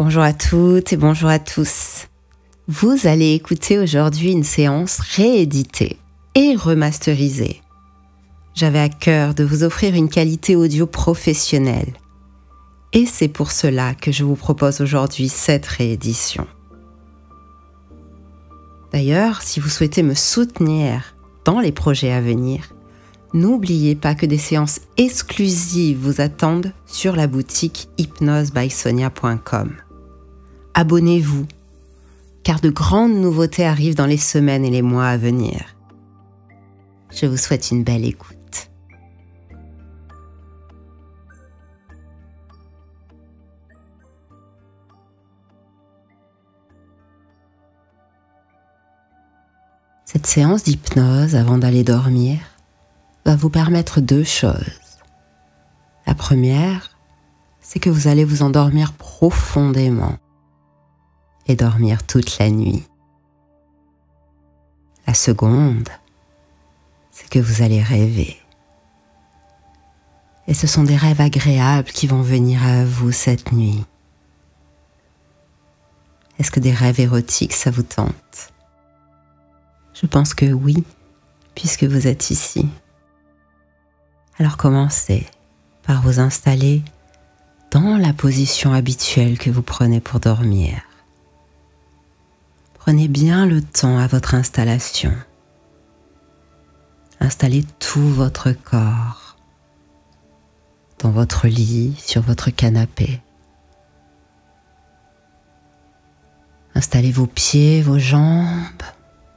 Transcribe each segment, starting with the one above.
Bonjour à toutes et bonjour à tous. Vous allez écouter aujourd'hui une séance rééditée et remasterisée. J'avais à cœur de vous offrir une qualité audio professionnelle. Et c'est pour cela que je vous propose aujourd'hui cette réédition. D'ailleurs, si vous souhaitez me soutenir dans les projets à venir, n'oubliez pas que des séances exclusives vous attendent sur la boutique hypnosebysonia.com. Abonnez-vous, car de grandes nouveautés arrivent dans les semaines et les mois à venir. Je vous souhaite une belle écoute. Cette séance d'hypnose avant d'aller dormir va vous permettre deux choses. La première, c'est que vous allez vous endormir profondément et dormir toute la nuit. La seconde, c'est que vous allez rêver. Et ce sont des rêves agréables qui vont venir à vous cette nuit. Est-ce que des rêves érotiques, ça vous tente ? Je pense que oui, puisque vous êtes ici. Alors commencez par vous installer dans la position habituelle que vous prenez pour dormir. Prenez bien le temps à votre installation. Installez tout votre corps dans votre lit, sur votre canapé. Installez vos pieds, vos jambes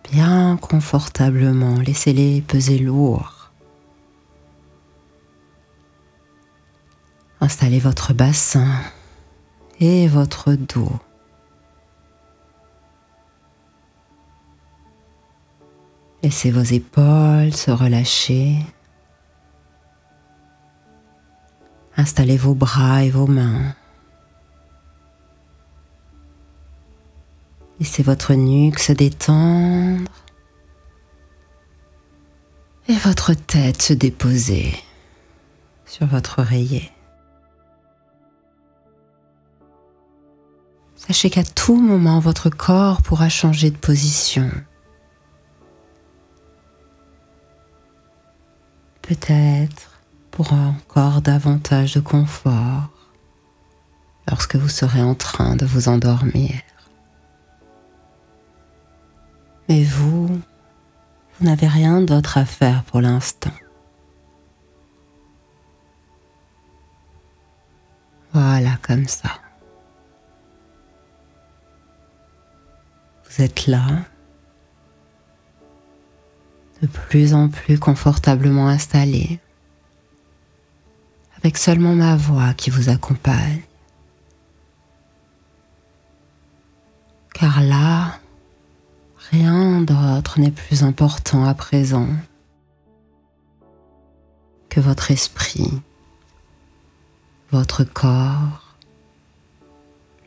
bien confortablement. Laissez-les peser lourd. Installez votre bassin et votre dos. Laissez vos épaules se relâcher. Installez vos bras et vos mains. Laissez votre nuque se détendre et votre tête se déposer sur votre oreiller. Sachez qu'à tout moment, votre corps pourra changer de position. Peut-être pour encore davantage de confort lorsque vous serez en train de vous endormir. Mais vous n'avez rien d'autre à faire pour l'instant. Voilà, comme ça. Vous êtes là, de plus en plus confortablement installé, avec seulement ma voix qui vous accompagne. Car là, rien d'autre n'est plus important à présent que votre esprit, votre corps,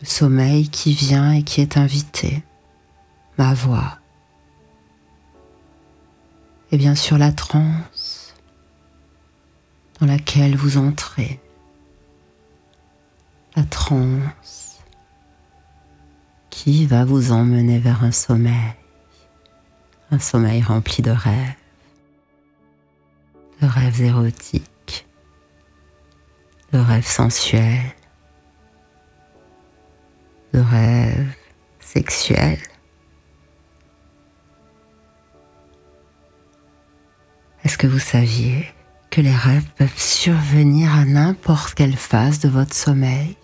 le sommeil qui vient et qui est invité, ma voix, et bien sûr la transe dans laquelle vous entrez, la transe qui va vous emmener vers un sommeil rempli de rêves érotiques, de rêves sensuels, de rêves sexuels. Est-ce que vous saviez que les rêves peuvent survenir à n'importe quelle phase de votre sommeil ?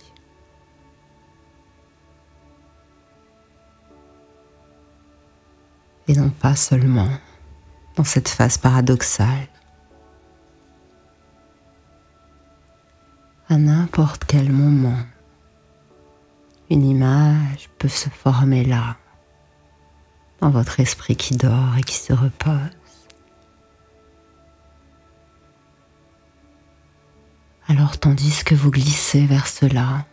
Et non pas seulement dans cette phase paradoxale. À n'importe quel moment, une image peut se former là, dans votre esprit qui dort et qui se repose. Alors tandis que vous glissez vers cela,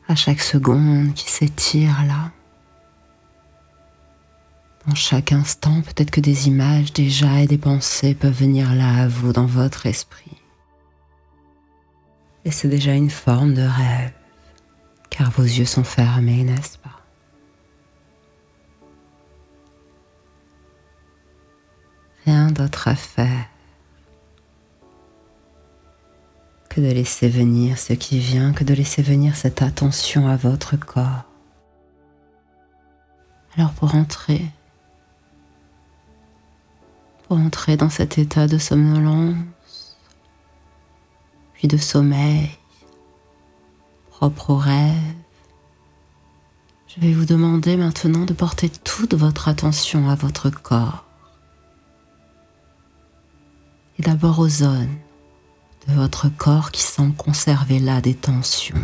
à chaque seconde qui s'étire là, dans chaque instant, peut-être que des images déjà et des pensées peuvent venir là à vous dans votre esprit. Et c'est déjà une forme de rêve, car vos yeux sont fermés, n'est-ce pas? Rien d'autre à faire que de laisser venir ce qui vient, que de laisser venir cette attention à votre corps. Alors pour entrer dans cet état de somnolence, puis de sommeil, propre au rêve, je vais vous demander maintenant de porter toute votre attention à votre corps. Et d'abord aux zones de votre corps qui semblent conserver là des tensions.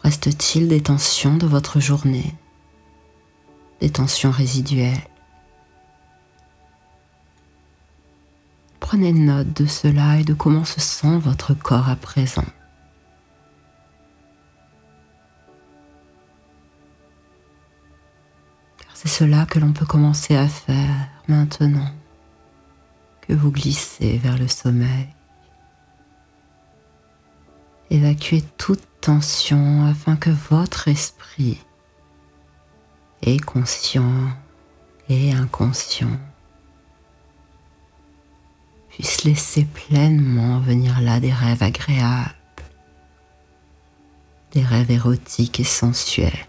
Reste-t-il des tensions de votre journée? Des tensions résiduelles? Prenez note de cela et de comment se sent votre corps à présent. Car c'est cela que l'on peut commencer à faire maintenant que vous glissez vers le sommeil. Évacuez toute tension afin que votre esprit et conscient et inconscient puisse laisser pleinement venir là des rêves agréables, des rêves érotiques et sensuels.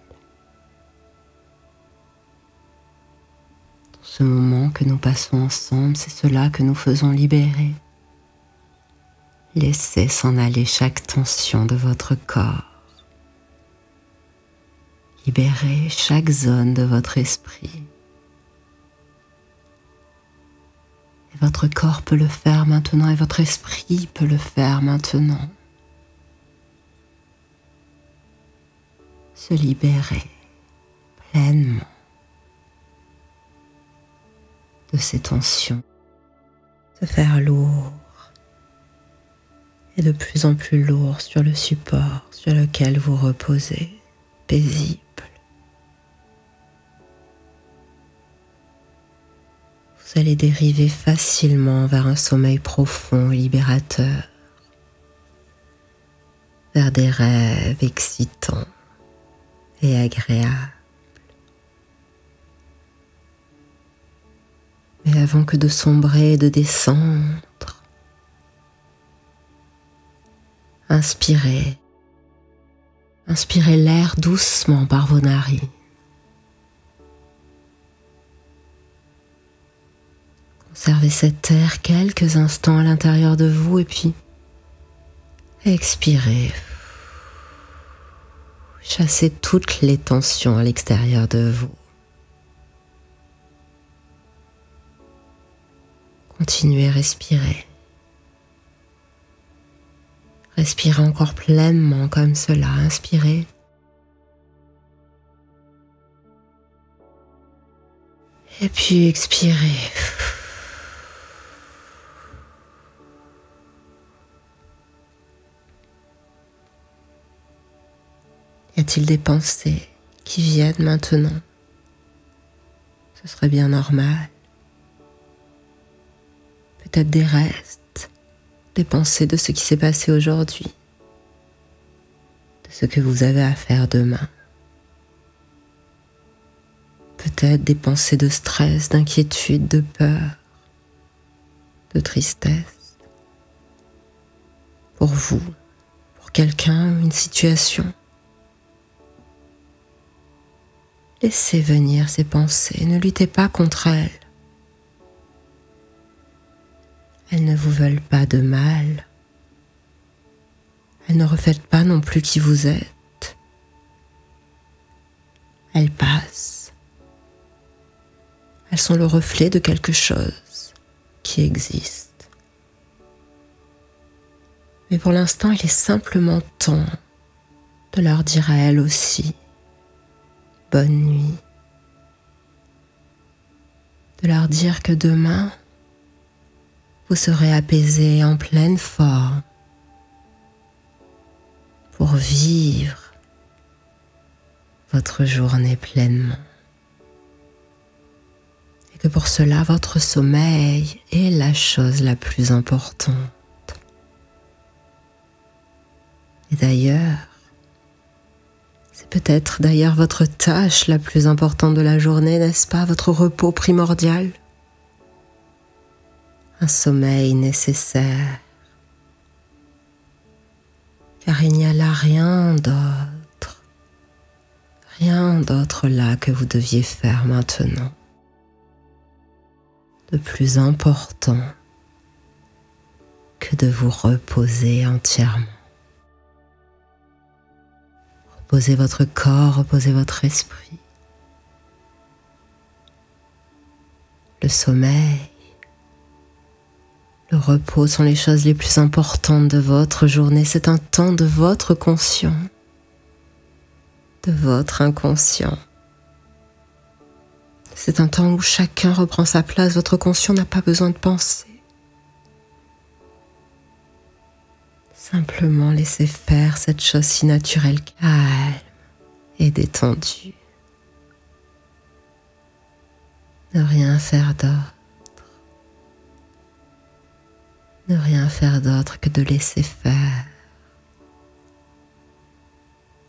Dans ce moment que nous passons ensemble, c'est cela que nous faisons libérer. Laissez s'en aller chaque tension de votre corps. Libérez chaque zone de votre esprit. Et votre corps peut le faire maintenant et votre esprit peut le faire maintenant. Se libérer pleinement de ces tensions. Se faire lourd et de plus en plus lourd sur le support sur lequel vous reposez, paisible. Vous allez dériver facilement vers un sommeil profond et libérateur, vers des rêves excitants et agréables. Mais avant que de sombrer et de descendre, inspirez l'air doucement par vos narines. Conservez cet air quelques instants à l'intérieur de vous et puis expirez. Chassez toutes les tensions à l'extérieur de vous. Continuez à respirer. Respirez encore pleinement comme cela. Inspirez. Et puis expirez. Y a-t-il des pensées qui viennent maintenant? Ce serait bien normal. Peut-être des restes, des pensées de ce qui s'est passé aujourd'hui, de ce que vous avez à faire demain. Peut-être des pensées de stress, d'inquiétude, de peur, de tristesse. Pour vous, pour quelqu'un ou une situation. Laissez venir ces pensées, ne luttez pas contre elles. Elles ne vous veulent pas de mal. Elles ne reflètent pas non plus qui vous êtes. Elles passent. Elles sont le reflet de quelque chose qui existe. Mais pour l'instant, il est simplement temps de leur dire à elles aussi bonne nuit. De leur dire que demain, vous serez apaisés en pleine forme pour vivre votre journée pleinement. Et que pour cela, votre sommeil est la chose la plus importante. Et d'ailleurs, c'est peut-être votre tâche la plus importante de la journée, n'est-ce pas? Votre repos primordial. Un sommeil nécessaire. Car il n'y a là rien d'autre là que vous deviez faire maintenant. De plus important que de vous reposer entièrement. Reposez votre corps, reposez votre esprit. Le sommeil, le repos sont les choses les plus importantes de votre journée. C'est un temps de votre conscient, de votre inconscient. C'est un temps où chacun reprend sa place. Votre conscient n'a pas besoin de penser. Simplement laissez faire cette chose si naturelle, calme et détendue. Ne rien faire d'autre. Ne rien faire d'autre que de laisser faire.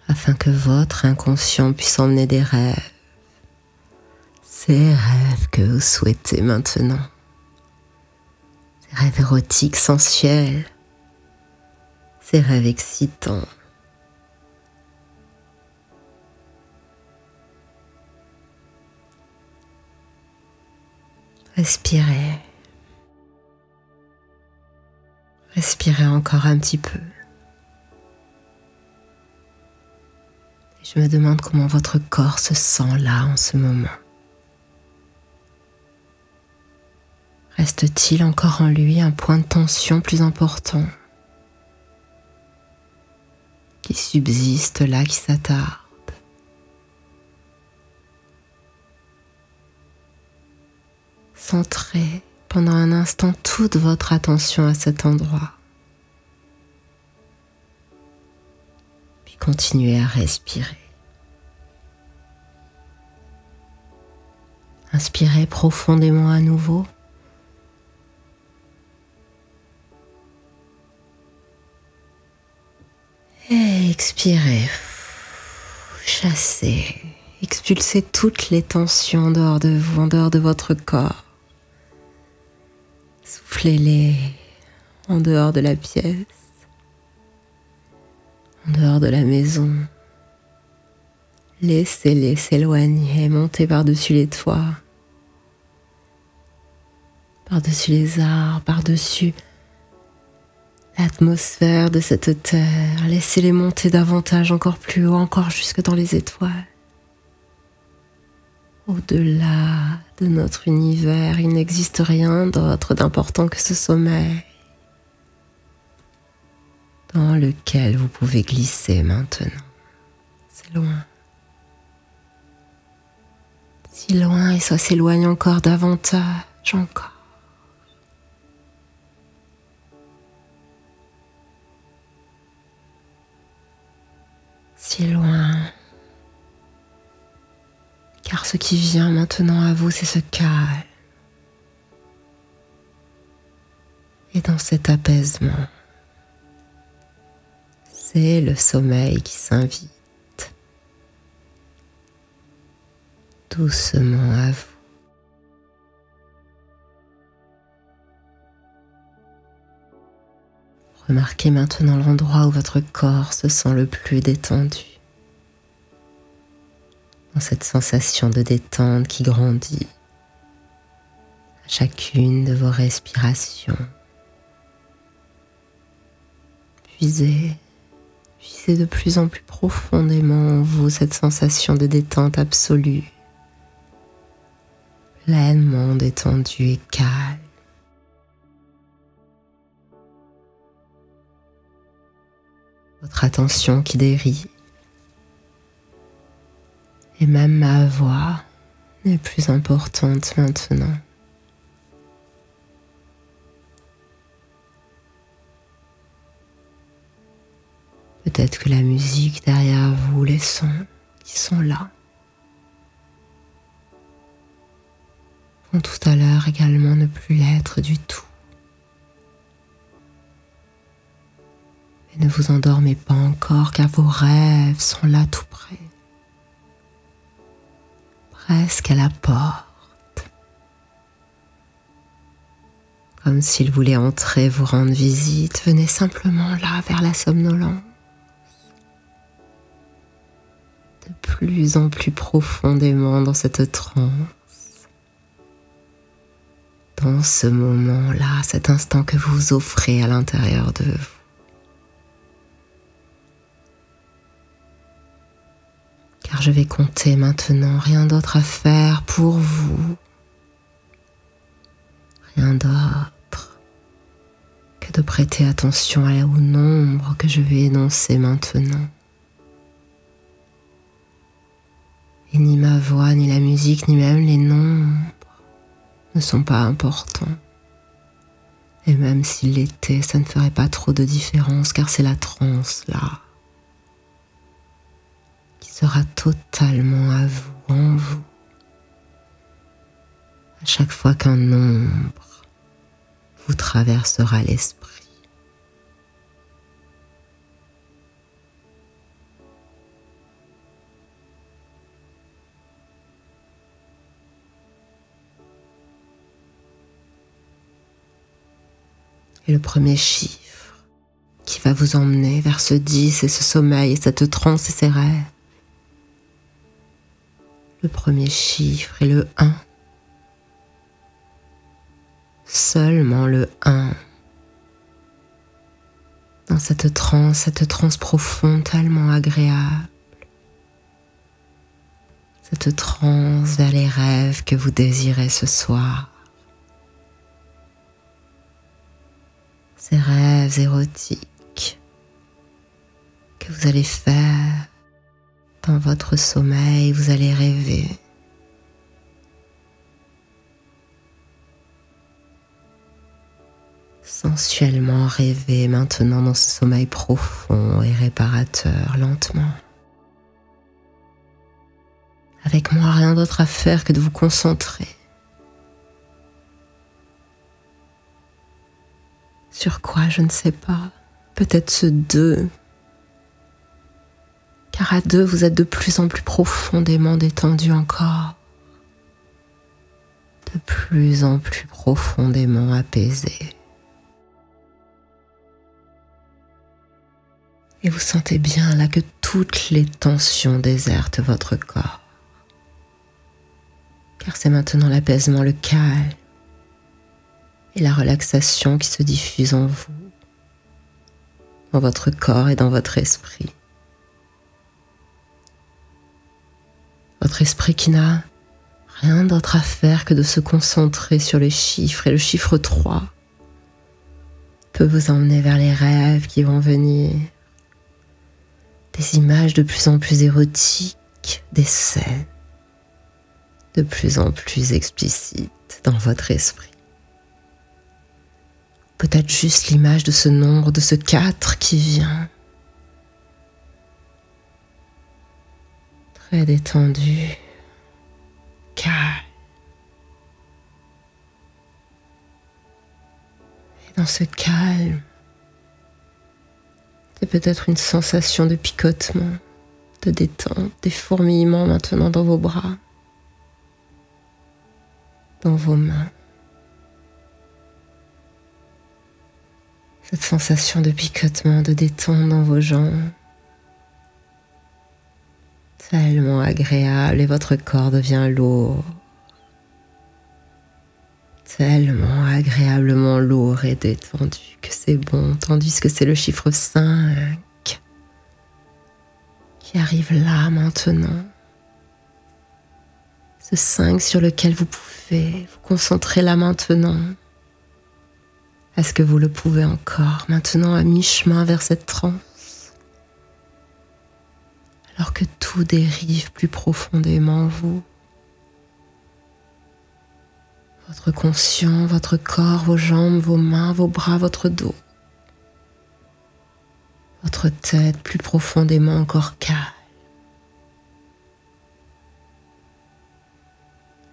Afin que votre inconscient puisse emmener des rêves. Ces rêves que vous souhaitez maintenant. Ces rêves érotiques, sensuels. Ces rêves excitants. Respirez. Respirez encore un petit peu. Et je me demande comment votre corps se sent là en ce moment. Reste-t-il encore en lui un point de tension plus important qui subsiste là, qui s'attarde? Centrez pendant un instant toute votre attention à cet endroit. Puis continuez à respirer. Inspirez profondément à nouveau. Et expirez. Chassez. Expulsez toutes les tensions en dehors de vous, en dehors de votre corps. Soufflez-les en dehors de la pièce, en dehors de la maison. Laissez-les s'éloigner, monter par-dessus les toits, par-dessus les arbres, par-dessus l'atmosphère de cette terre. Laissez-les monter davantage, encore plus haut, encore jusque dans les étoiles. Au-delà de notre univers, il n'existe rien d'autre d'important que ce sommeil dans lequel vous pouvez glisser maintenant. C'est loin. Si loin, et ça s'éloigne encore davantage, encore. Si loin. Car ce qui vient maintenant à vous, c'est ce calme. Et dans cet apaisement, c'est le sommeil qui s'invite doucement à vous. Remarquez maintenant l'endroit où votre corps se sent le plus détendu. Dans cette sensation de détente qui grandit à chacune de vos respirations. Puisez de plus en plus profondément en vous cette sensation de détente absolue, pleinement détendue et calme. Votre attention qui dérive. Et même ma voix n'est plus importante maintenant. Peut-être que la musique derrière vous, les sons qui sont là, vont tout à l'heure également ne plus l'être du tout. Mais ne vous endormez pas encore car vos rêves sont là tout près, presque à la porte. Comme s'il voulait entrer vous rendre visite, venez simplement là vers la somnolence. De plus en plus profondément dans cette transe. Dans ce moment-là, cet instant que vous offrez à l'intérieur de vous. Car je vais compter maintenant, rien d'autre à faire pour vous. Rien d'autre que de prêter attention au nombre que je vais énoncer maintenant. Et ni ma voix, ni la musique, ni même les nombres ne sont pas importants. Et même s'ils l'étaient, ça ne ferait pas trop de différence car c'est la transe là qui sera totalement à vous, en vous. À chaque fois qu'un nombre vous traversera l'esprit. Et le premier chiffre qui va vous emmener vers ce 10 et ce sommeil et cette transe et ces rêves. Le premier chiffre est le 1. Seulement le 1. Dans cette transe profonde tellement agréable. Cette transe vers les rêves que vous désirez ce soir. Ces rêves érotiques que vous allez faire dans votre sommeil, vous allez rêver. Sensuellement rêver maintenant dans ce sommeil profond et réparateur, lentement. Avec moi, rien d'autre à faire que de vous concentrer. Sur quoi, je ne sais pas. Peut-être ce 2. Car à 2, vous êtes de plus en plus profondément détendu encore. De plus en plus profondément apaisé. Et vous sentez bien là que toutes les tensions désertent votre corps. Car c'est maintenant l'apaisement, le calme et la relaxation qui se diffusent en vous, dans votre corps et dans votre esprit. Votre esprit qui n'a rien d'autre à faire que de se concentrer sur les chiffres. Et le chiffre 3 peut vous emmener vers les rêves qui vont venir. Des images de plus en plus érotiques, des scènes de plus en plus explicites dans votre esprit. Peut-être juste l'image de ce nombre, de ce 4 qui vient. Très détendu, calme. Et dans ce calme, c'est peut-être une sensation de picotement, de détente, des fourmillements maintenant dans vos bras, dans vos mains. Cette sensation de picotement, de détente dans vos jambes. Tellement agréable et votre corps devient lourd. Tellement agréablement lourd et détendu que c'est bon, tandis que c'est le chiffre 5 qui arrive là maintenant. Ce 5 sur lequel vous pouvez vous concentrer là maintenant. Est-ce que vous le pouvez encore, maintenant à mi-chemin vers cette transe? Alors que tout dérive plus profondément en vous. Votre conscient, votre corps, vos jambes, vos mains, vos bras, votre dos. Votre tête plus profondément encore calme.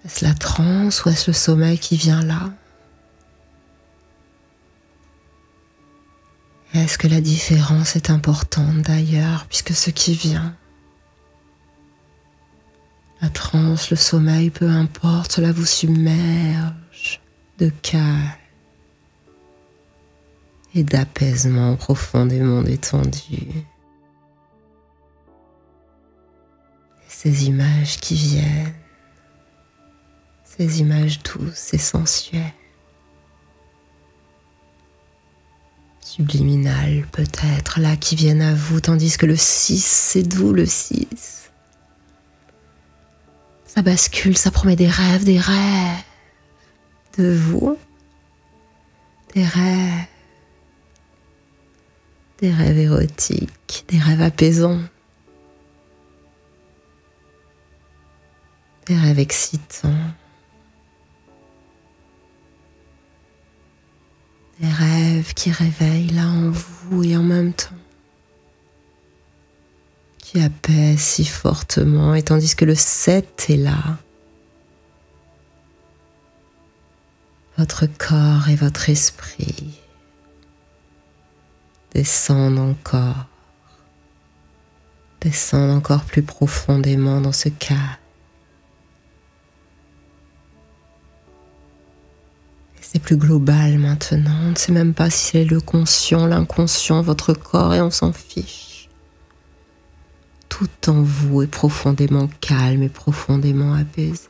Est-ce la transe ou est-ce le sommeil qui vient là? Est-ce que la différence est importante d'ailleurs, puisque ce qui vient, la transe, le sommeil, peu importe, cela vous submerge de calme et d'apaisement profondément détendu. Et ces images qui viennent, ces images douces et sensuelles, subliminales peut-être, là qui viennent à vous, tandis que le 6, c'est doux le 6. Ça bascule, ça promet des rêves de vous, des rêves érotiques, des rêves apaisants, des rêves excitants, des rêves qui réveillent là en vous et en même temps qui apaisent si fortement, et tandis que le 7 est là, votre corps et votre esprit descendent encore plus profondément dans ce calme. Et c'est plus global maintenant, on ne sait même pas si c'est le conscient, l'inconscient, votre corps, et on s'en fiche. Tout en vous est profondément calme et profondément apaisé.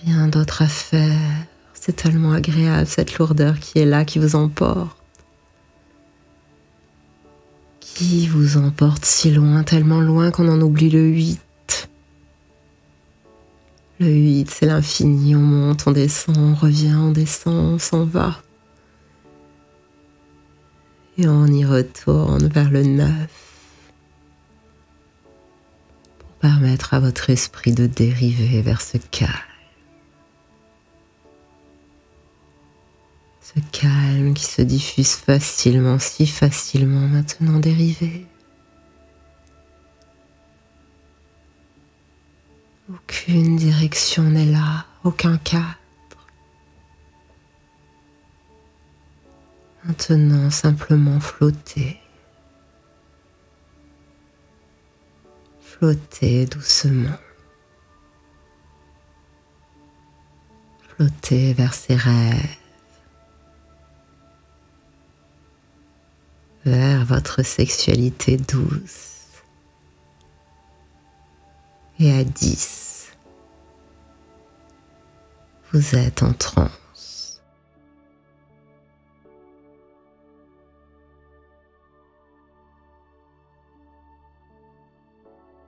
Rien d'autre à faire. C'est tellement agréable, cette lourdeur qui est là, qui vous emporte. Qui vous emporte si loin, tellement loin qu'on en oublie le 8. Le 8, c'est l'infini, on monte, on descend, on revient, on descend, on s'en va. Et on y retourne vers le 9 pour permettre à votre esprit de dériver vers ce calme. Ce calme qui se diffuse facilement, si facilement maintenant dérivé. Aucune direction n'est là, aucun cadre. Maintenant, simplement flotter. Flotter doucement. Flotter vers ses rêves. Vers votre sexualité douce. Et à 10, vous êtes en transe.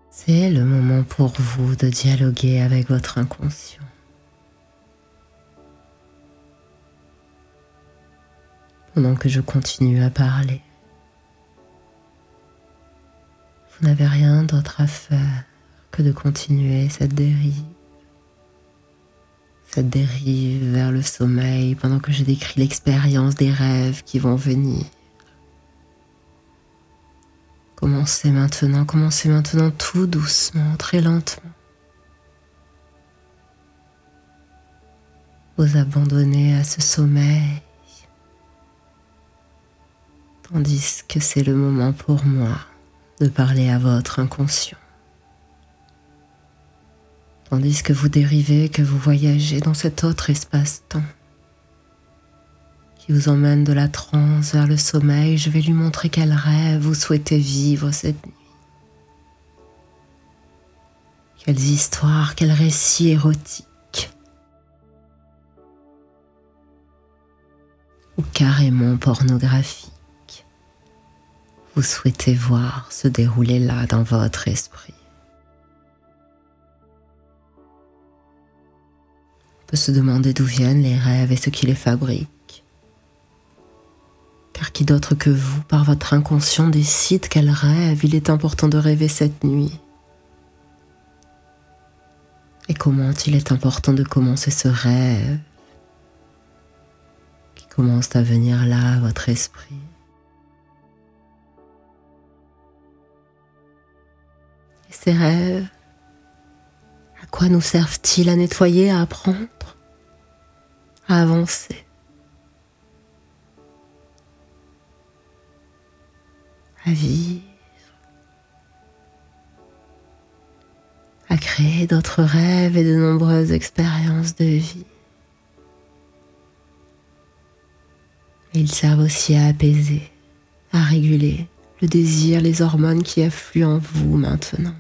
C'est le moment pour vous de dialoguer avec votre inconscient. Pendant que je continue à parler, vous n'avez rien d'autre à faire que de continuer cette dérive vers le sommeil pendant que je décris l'expérience des rêves qui vont venir. Commencez maintenant tout doucement, très lentement. Vous abandonnez à ce sommeil, tandis que c'est le moment pour moi de parler à votre inconscient. Tandis que vous dérivez, que vous voyagez dans cet autre espace-temps qui vous emmène de la transe vers le sommeil, je vais lui montrer quel rêve vous souhaitez vivre cette nuit. Quelles histoires, quels récits érotiques ou carrément pornographiques vous souhaitez voir se dérouler là dans votre esprit. On peut se demander d'où viennent les rêves et ce qui les fabrique. Car qui d'autre que vous, par votre inconscient, décide quel rêve il est important de rêver cette nuit? Et comment il est important de commencer ce rêve qui commence à venir là à votre esprit? Et ces rêves, À quoi nous servent-ils? À nettoyer, à apprendre, à avancer, à vivre, à créer d'autres rêves et de nombreuses expériences de vie. Mais ils servent aussi à apaiser, à réguler le désir, les hormones qui affluent en vous maintenant.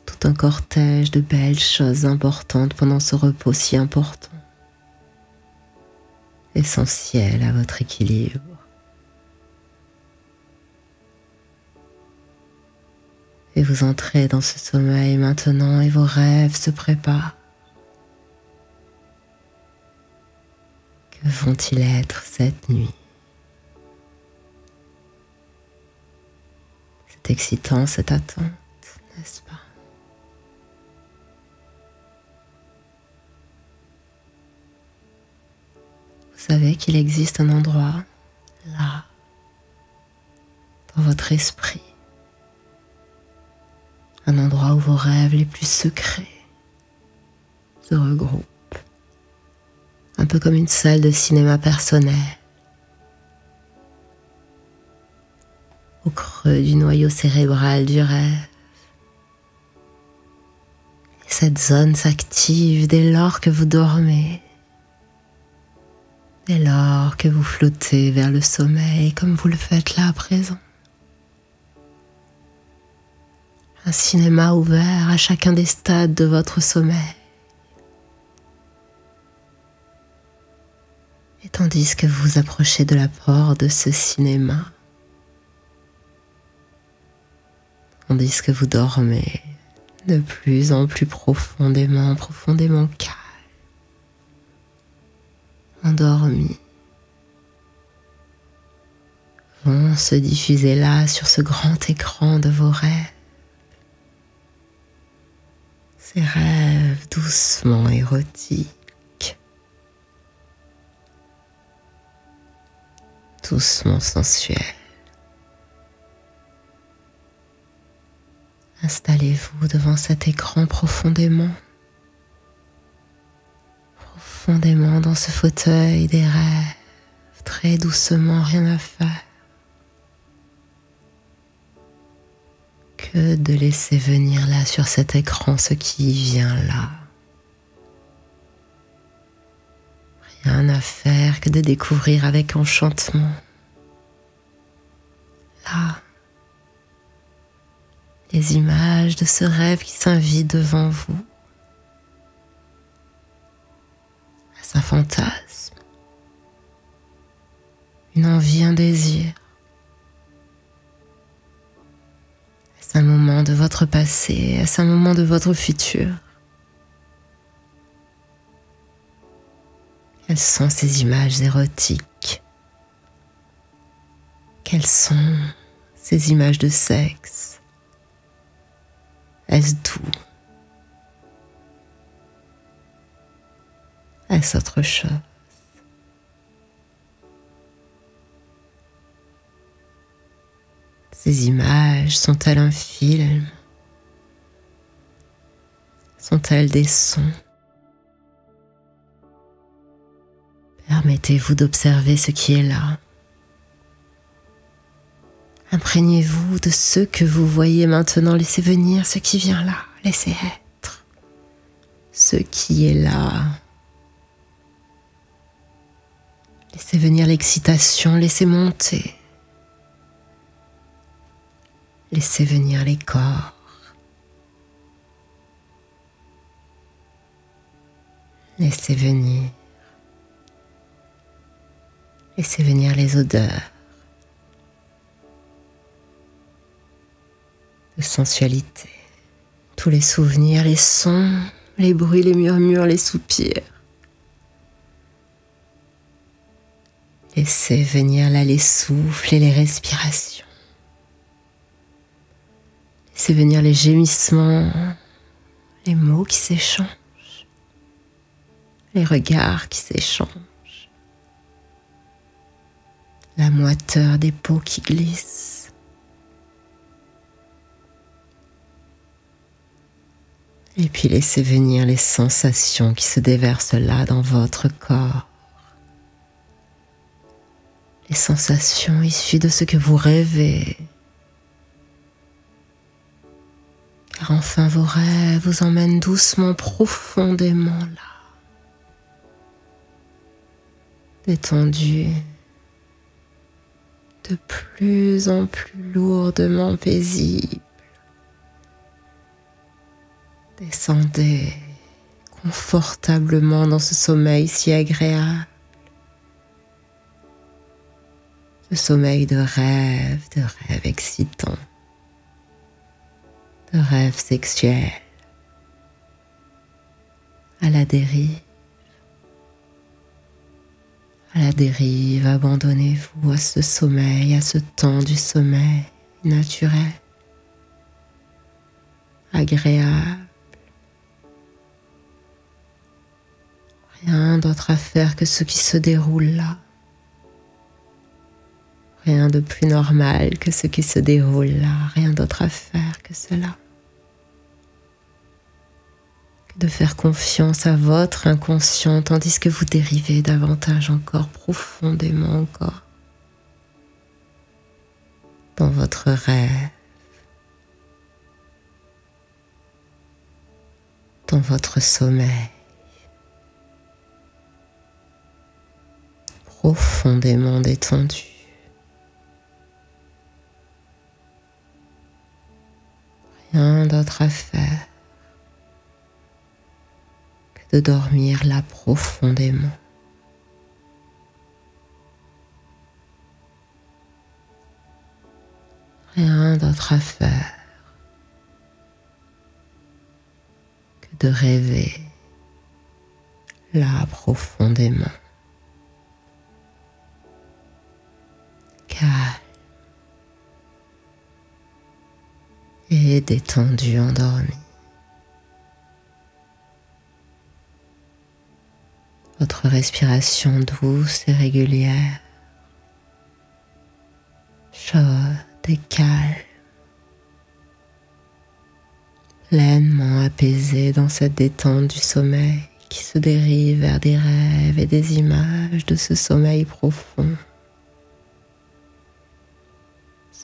Tout un cortège de belles choses importantes pendant ce repos si important, essentiel à votre équilibre. Et vous entrez dans ce sommeil maintenant et vos rêves se préparent. Que vont-ils être cette nuit? C'est excitant cette attente, n'est-ce pas? Vous savez qu'il existe un endroit, là, dans votre esprit, un endroit où vos rêves les plus secrets se regroupent, un peu comme une salle de cinéma personnelle, au creux du noyau cérébral du rêve. Et cette zone s'active dès lors que vous dormez, dès lors que vous flottez vers le sommeil comme vous le faites là à présent. Un cinéma ouvert à chacun des stades de votre sommeil. Et tandis que vous vous approchez de la porte de ce cinéma, tandis que vous dormez de plus en plus profondément, profondément calme, endormi, vont se diffuser là sur ce grand écran de vos rêves. Ces rêves doucement érotiques, doucement sensuels. Installez-vous devant cet écran profondément dans ce fauteuil des rêves, très doucement, rien à faire. Que de laisser venir là sur cet écran ce qui vient là. Rien à faire que de découvrir avec enchantement. Là, les images de ce rêve qui s'invite devant vous. Un fantasme, une envie, un désir. Est-ce un moment de votre passé? Est-ce un moment de votre futur? Quelles sont ces images érotiques? Quelles sont ces images de sexe? Est-ce doux? Est-ce autre chose? Ces images sont-elles un film? Sont-elles des sons? Permettez-vous d'observer ce qui est là. Imprégnez-vous de ce que vous voyez maintenant. Laissez venir ce qui vient là. Laissez être ce qui est là. Laissez venir l'excitation, laissez monter. Laissez venir les corps. Laissez venir. Laissez venir les odeurs de sensualité, tous les souvenirs, les sons, les bruits, les murmures, les soupirs. Laissez venir là les souffles et les respirations. Laissez venir les gémissements, les mots qui s'échangent, les regards qui s'échangent, la moiteur des peaux qui glissent. Et puis laissez venir les sensations qui se déversent là dans votre corps. Les sensations issues de ce que vous rêvez. Car enfin vos rêves vous emmènent doucement, profondément là. Détendus, de plus en plus lourdement paisibles. Descendez confortablement dans ce sommeil si agréable. Ce sommeil de rêve excitants, de rêve sexuel, à la dérive. À la dérive, abandonnez-vous à ce sommeil, à ce temps du sommeil naturel, agréable. Rien d'autre à faire que ce qui se déroule là. Rien de plus normal que ce qui se déroule là. Rien d'autre à faire que cela. Que de faire confiance à votre inconscient tandis que vous dérivez davantage encore, profondément encore, dans votre rêve, dans votre sommeil. Profondément détendu. Rien d'autre à faire que de dormir là profondément. Rien d'autre à faire que de rêver là profondément. Calme et détendu, endormi. Votre respiration douce et régulière, chaude et calme, pleinement apaisée dans cette détente du sommeil qui se dérive vers des rêves et des images de ce sommeil profond.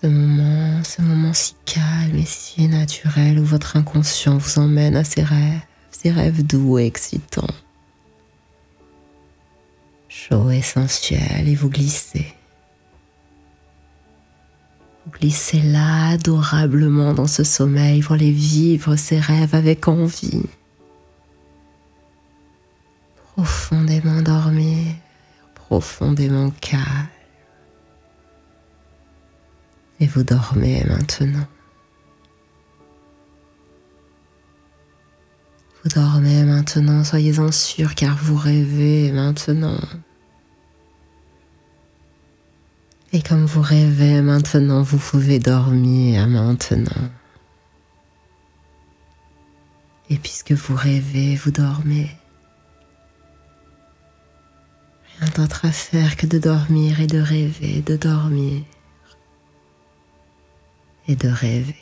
Ce moment si calme et si naturel où votre inconscient vous emmène à ces rêves doux et excitants, chauds et sensuels, et vous glissez. Vous glissez là adorablement dans ce sommeil pour les vivre, ces rêves avec envie. Profondément dormir, profondément calme. Et vous dormez maintenant. Vous dormez maintenant, soyez-en sûrs, car vous rêvez maintenant. Et comme vous rêvez maintenant, vous pouvez dormir maintenant. Et puisque vous rêvez, vous dormez. Rien d'autre à faire que de dormir et de rêver, de dormir et de rêver.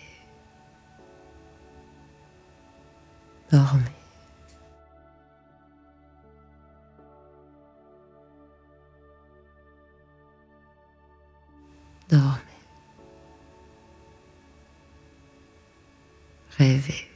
Dormez. Dormez. Rêvez.